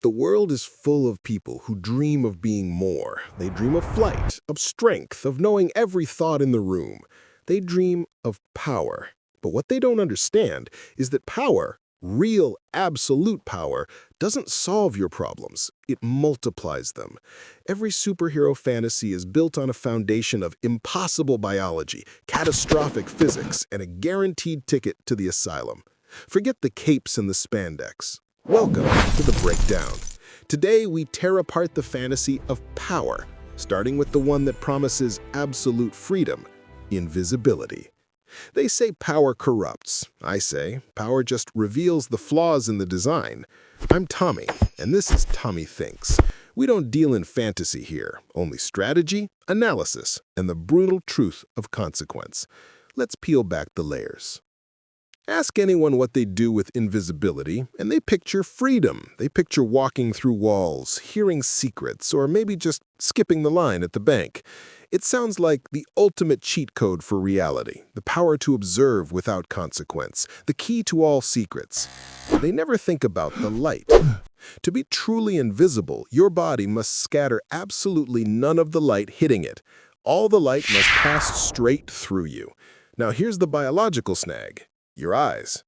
The world is full of people who dream of being more. They dream of flight, of strength, of knowing every thought in the room. They dream of power. But what they don't understand is that power, real, absolute power, doesn't solve your problems. It multiplies them. Every superhero fantasy is built on a foundation of impossible biology, catastrophic physics, and a guaranteed ticket to the asylum. Forget the capes and the spandex. Welcome to The Breakdown. Today, we tear apart the fantasy of power, starting with the one that promises absolute freedom, invisibility. They say power corrupts. I say power just reveals the flaws in the design. I'm Tommy, and this is Tommy Thinks. We don't deal in fantasy here, only strategy, analysis, and the brutal truth of consequence. Let's peel back the layers. Ask anyone what they do with invisibility, and they picture freedom. They picture walking through walls, hearing secrets, or maybe just skipping the line at the bank. It sounds like the ultimate cheat code for reality, the power to observe without consequence, the key to all secrets. They never think about the light. To be truly invisible, your body must scatter absolutely none of the light hitting it. All the light must pass straight through you. Now here's the biological snag. Your eyes.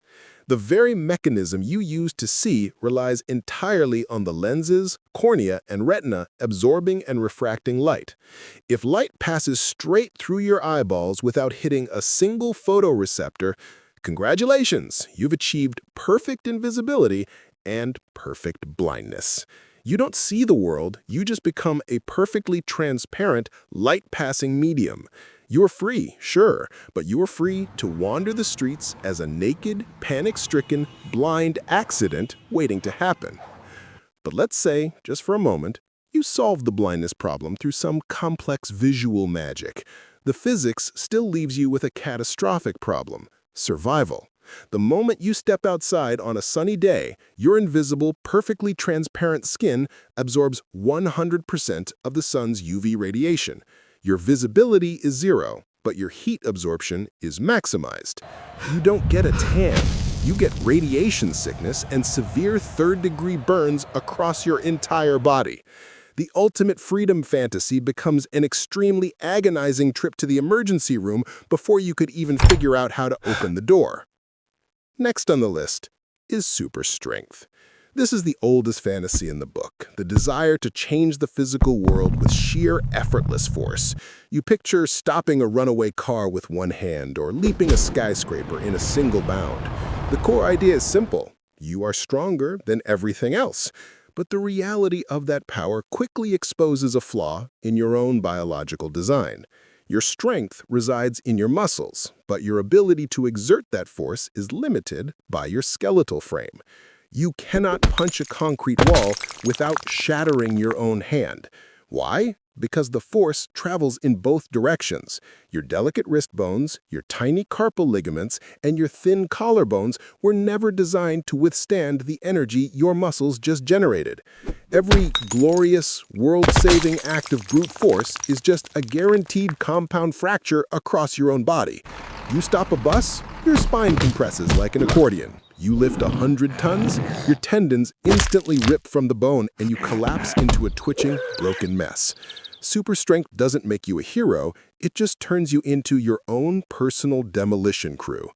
The very mechanism you use to see relies entirely on the lenses, cornea, and retina absorbing and refracting light. If light passes straight through your eyeballs without hitting a single photoreceptor, congratulations, you've achieved perfect invisibility and perfect blindness. You don't see the world, you just become a perfectly transparent, light-passing medium. You're free, sure, but you are free to wander the streets as a naked, panic-stricken, blind accident waiting to happen. But let's say, just for a moment, you solve the blindness problem through some complex visual magic. The physics still leaves you with a catastrophic problem: survival. The moment you step outside on a sunny day, your invisible, perfectly transparent skin absorbs 100% of the sun's UV radiation. Your visibility is zero, but your heat absorption is maximized. You don't get a tan. You get radiation sickness and severe third-degree burns across your entire body. The ultimate freedom fantasy becomes an extremely agonizing trip to the emergency room before you could even figure out how to open the door. Next on the list is super strength. This is the oldest fantasy in the book, the desire to change the physical world with sheer effortless force. You picture stopping a runaway car with one hand or leaping a skyscraper in a single bound. The core idea is simple. You are stronger than everything else. But the reality of that power quickly exposes a flaw in your own biological design. Your strength resides in your muscles, but your ability to exert that force is limited by your skeletal frame. You cannot punch a concrete wall without shattering your own hand. Why? Because the force travels in both directions. Your delicate wrist bones, your tiny carpal ligaments, and your thin collarbones were never designed to withstand the energy your muscles just generated. Every glorious, world-saving act of brute force is just a guaranteed compound fracture across your own body. You stop a bus, your spine compresses like an accordion. You lift 100 tons, your tendons instantly rip from the bone and you collapse into a twitching, broken mess. Super strength doesn't make you a hero, it just turns you into your own personal demolition crew.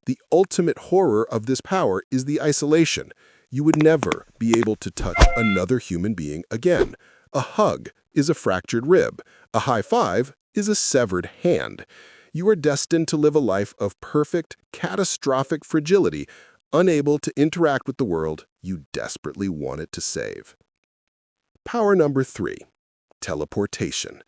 The ultimate horror of this power is the isolation. You would never be able to touch another human being again. A hug is a fractured rib. A high five is a severed hand. You are destined to live a life of perfect, catastrophic fragility, unable to interact with the world you desperately wanted to save. Power number 3, teleportation.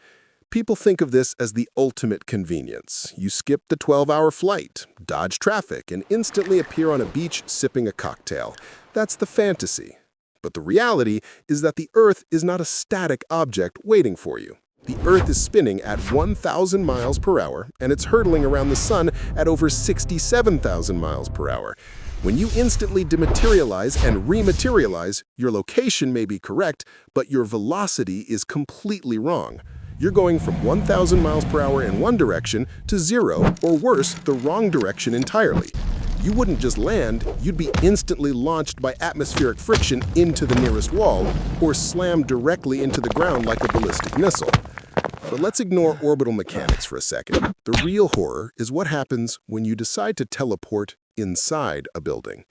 People think of this as the ultimate convenience. You skip the 12-hour flight, dodge traffic, and instantly appear on a beach sipping a cocktail. That's the fantasy. But the reality is that the Earth is not a static object waiting for you. The Earth is spinning at 1,000 miles per hour, and it's hurtling around the sun at over 67,000 miles per hour. When you instantly dematerialize and rematerialize, your location may be correct, but your velocity is completely wrong. You're going from 1,000 miles per hour in one direction to 0, or worse, the wrong direction entirely. You wouldn't just land, you'd be instantly launched by atmospheric friction into the nearest wall, or slammed directly into the ground like a ballistic missile. But let's ignore orbital mechanics for a second. The real horror is what happens when you decide to teleport inside a building.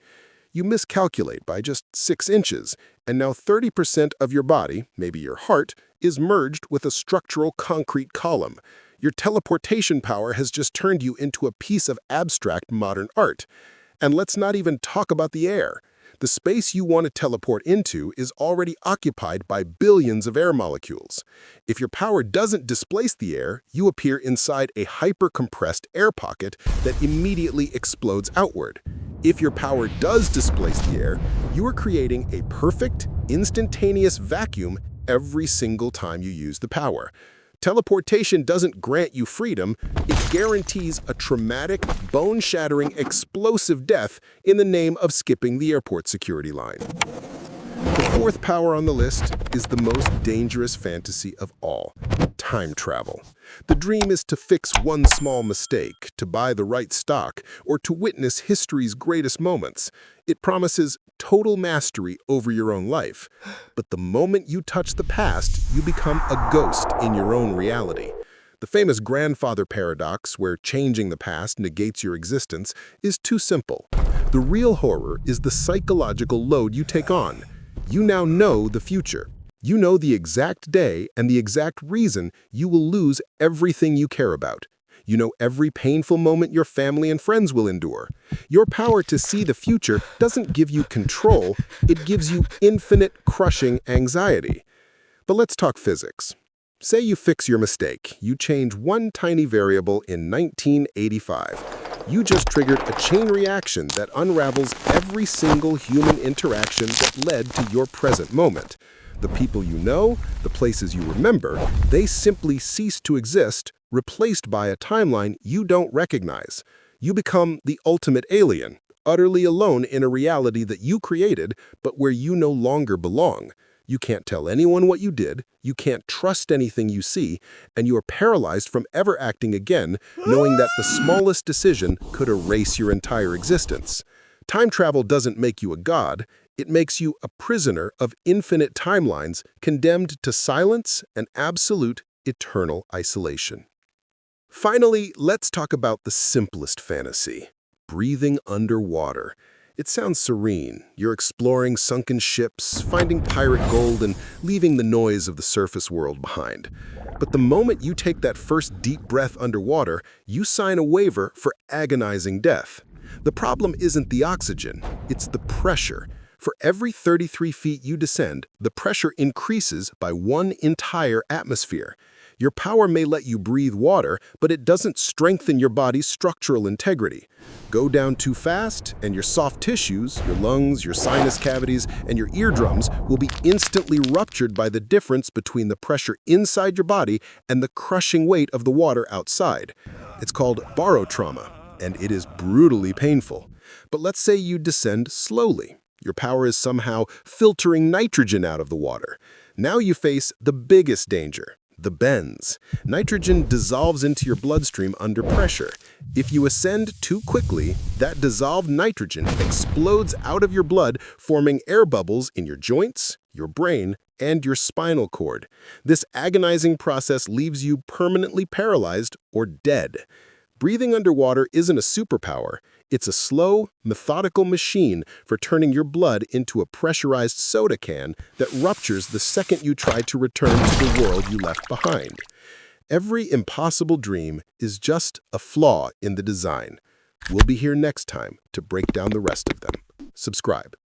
You miscalculate by just 6 inches, and now 30% of your body, maybe your heart, is merged with a structural concrete column. Your teleportation power has just turned you into a piece of abstract modern art. And let's not even talk about the air. The space you want to teleport into is already occupied by billions of air molecules. If your power doesn't displace the air, you appear inside a hyper-compressed air pocket that immediately explodes outward. If your power does displace the air, you are creating a perfect, instantaneous vacuum every single time you use the power. Teleportation doesn't grant you freedom, it guarantees a traumatic, bone-shattering, explosive death in the name of skipping the airport security line. The fourth power on the list is the most dangerous fantasy of all: time travel. The dream is to fix one small mistake, to buy the right stock, or to witness history's greatest moments. It promises total mastery over your own life. But the moment you touch the past, you become a ghost in your own reality. The famous grandfather paradox, where changing the past negates your existence, is too simple. The real horror is the psychological load you take on. You now know the future. You know the exact day and the exact reason you will lose everything you care about. You know every painful moment your family and friends will endure. Your power to see the future doesn't give you control, it gives you infinite, crushing anxiety. But let's talk physics. Say you fix your mistake. You change one tiny variable in 1985. You just triggered a chain reaction that unravels every single human interaction that led to your present moment. The people you know, the places you remember, they simply cease to exist, replaced by a timeline you don't recognize. You become the ultimate alien, utterly alone in a reality that you created, but where you no longer belong. You can't tell anyone what you did, you can't trust anything you see, and you are paralyzed from ever acting again, knowing that the smallest decision could erase your entire existence. Time travel doesn't make you a god, it makes you a prisoner of infinite timelines, condemned to silence and absolute, eternal isolation. Finally, let's talk about the simplest fantasy: breathing underwater. It sounds serene. You're exploring sunken ships, finding pirate gold, and leaving the noise of the surface world behind. But the moment you take that first deep breath underwater, you sign a waiver for agonizing death. The problem isn't the oxygen, it's the pressure. For every 33 feet you descend, the pressure increases by 1 entire atmosphere. Your power may let you breathe water, but it doesn't strengthen your body's structural integrity. Go down too fast, and your soft tissues, your lungs, your sinus cavities, and your eardrums will be instantly ruptured by the difference between the pressure inside your body and the crushing weight of the water outside. It's called barotrauma, and it is brutally painful. But let's say you descend slowly. Your power is somehow filtering nitrogen out of the water. Now you face the biggest danger: the bends. Nitrogen dissolves into your bloodstream under pressure. If you ascend too quickly, that dissolved nitrogen explodes out of your blood, forming air bubbles in your joints, your brain, and your spinal cord. This agonizing process leaves you permanently paralyzed or dead. Breathing underwater isn't a superpower. It's a slow, methodical machine for turning your blood into a pressurized soda can that ruptures the second you try to return to the world you left behind. Every impossible dream is just a flaw in the design. We'll be here next time to break down the rest of them. Subscribe.